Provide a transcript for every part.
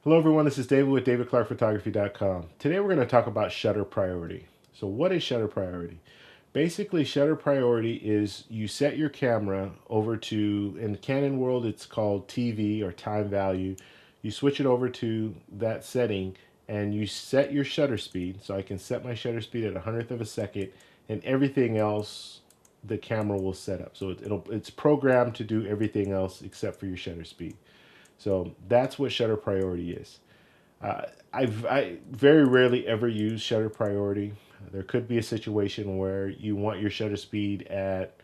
Hello everyone, this is David with davidclarkphotography.com. Today we're going to talk about shutter priority. So what is shutter priority? Basically, shutter priority is you set your camera over to, in the Canon world it's called TV or time value. You switch it over to that setting and you set your shutter speed. So I can set my shutter speed at 100th of a second, and everything else the camera will set up. So it's programmed to do everything else except for your shutter speed. So that's what shutter priority is. I very rarely ever use shutter priority. There could be a situation where you want your shutter speed at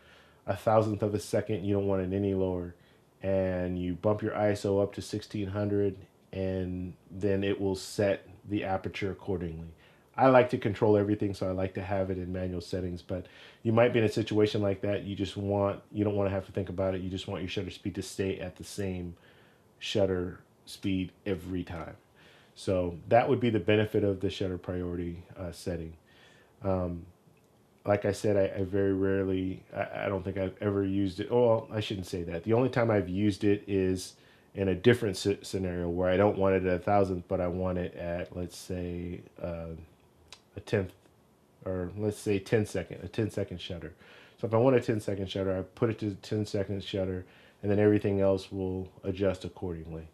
1,000th of a second. You don't want it any lower, and you bump your ISO up to 1600, and then it will set the aperture accordingly. I like to control everything, so I like to have it in manual settings. But you might be in a situation like that. You don't want to have to think about it. You just want your shutter speed to stay at the same shutter speed every time. So that would be the benefit of the shutter priority setting. Um, like I said, I very rarely, I don't think I've ever used it. Oh, well, I shouldn't say that. The only time I've used it is in a different scenario where I don't want it at 1,000th, but I want it at, let's say, a 10th, or let's say a 10-second shutter. So if I want a 10-second shutter, I put it to 10-second shutter, and then everything else will adjust accordingly.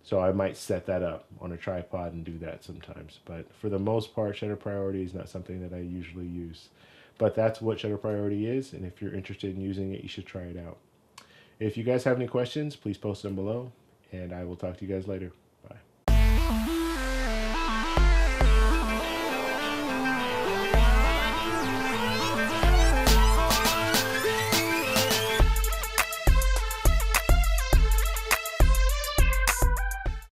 So I might set that up on a tripod and do that sometimes. But for the most part, shutter priority is not something that I usually use. But that's what shutter priority is, and if you're interested in using it, you should try it out. If you guys have any questions, please post them below, and I will talk to you guys later.